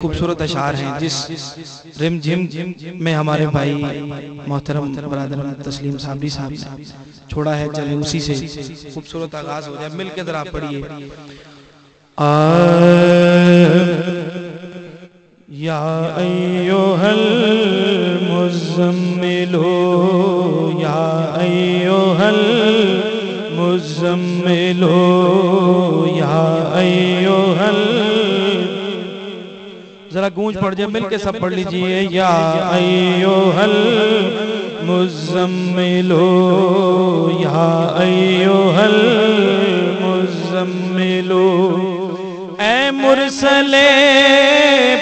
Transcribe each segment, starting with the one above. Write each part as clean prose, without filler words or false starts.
خوبصورت اشعار ہیں جس رم جھم میں ہمارے بھائی محترم برادر تسلیم صابری صاحب نے چھوڑا ہے، چلے اسی سے خوبصورت آغاز ہو جائے، مل کے ذرا پڑھیے۔ یا ایھا المزمل یا ایھا المزمل یا ایھا ذرا گونج پڑھ جائے، مل کے سب پڑھ لیجئے۔ یا ایھا المزمل یا ایھا المزمل، اے مرسل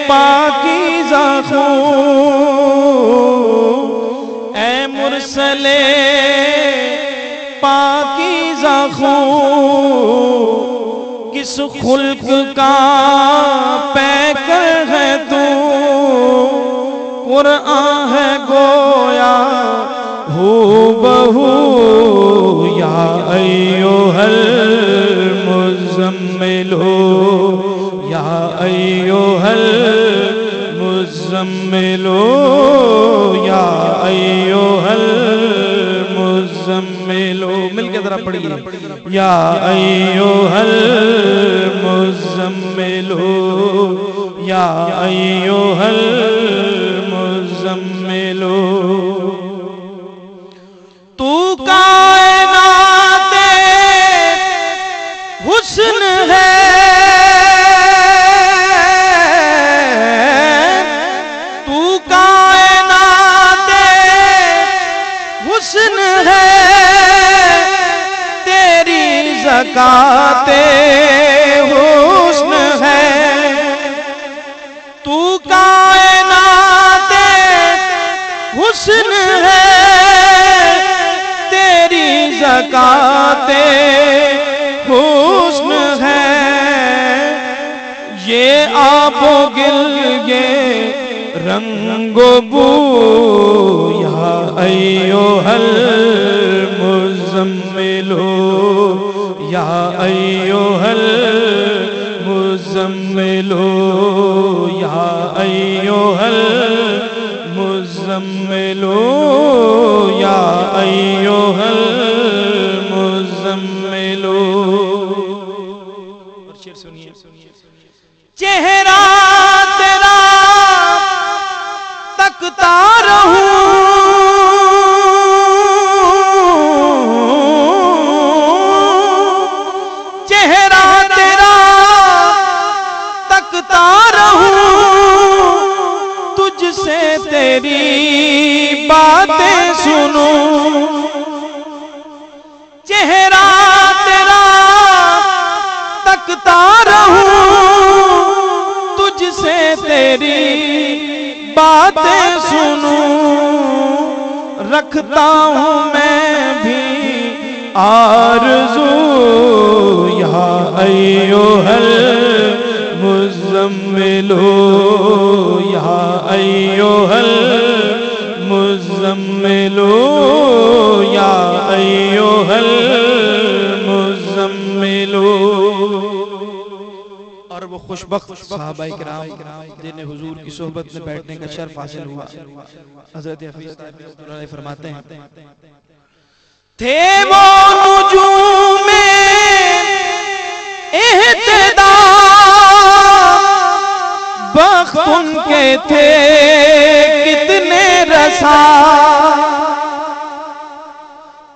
پاکیزہ خون، اے مرسل پاکیزہ خون، کس خلق کا پیکر ہے تو، قرآن ہے گویا ہو بہو۔ یا ایھا المزمل یا ایھا المزمل یا ایھا المزمل، مل کے ذرا پڑھیے۔ یا ایھا المزمل یا ایھا المزمل، تو کائنات حسن ہے، تو کائنات حسن ہے، تیری زکاة حسن ہے، تو کائنات حسن ہے، تیری زکاة حسن ہے، یہ آب و گل یہ رنگ و بو۔ یا ایھا المزمل یا ایھا المزمل یا ایھا المزمل یا ایھا المزمل۔ اور شعر سنیے۔ چہرہ تیرا تکتا رہوں، چہرہ تیرا تکتا رہوں، تجھ سے تیری باتیں سنوں، چہرہ تیرا تکتا رہوں، تجھ سے تیری باتیں سنوں، رکھتا ہوں میں بھی آرزو۔ یا ایھا المزمل یا ایھا المزمل یا ایھا المزمل۔ اور وہ خوشبخت صحابہ کرام جنہیں حضور کی صحبت میں بیٹھنے کا شرف حاصل ہوا، حضرت حفیظ صاحب فرماتے ہیں، تھے وہ نجوم اہتدا، بخت ان کے تھے کتنے رسا،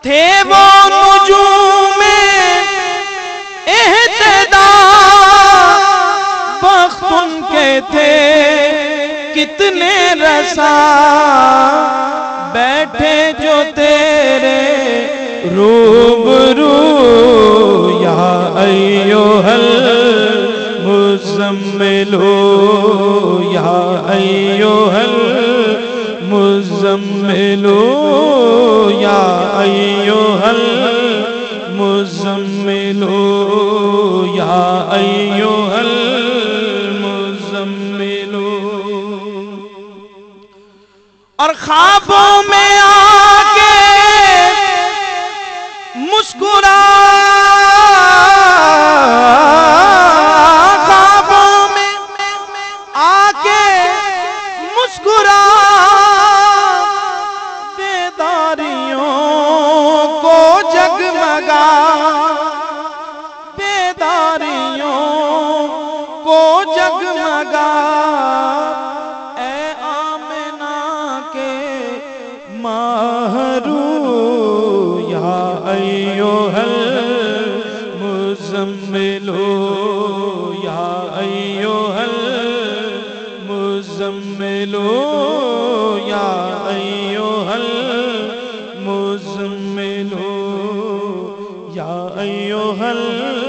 تھے وہ نجوم اہتدا، بخت ان کے تھے کتنے رسا، بیٹھے جو تیرے روبرو۔ یا ایھا المزمل یا ایھا المزمل یا ایھا المزمل یا ایھا المزمل۔ اور خوابوں میں آکے مسکرا، خوابوں میں کے مسکرا بیداریوں کو جگمگا بیداریوں کو جگمگا اے آمنہ کے ماہرو یا ایوہ المزملو یا ایوہ المزملو یا ایوہ المزملو یا ایوہ المزملو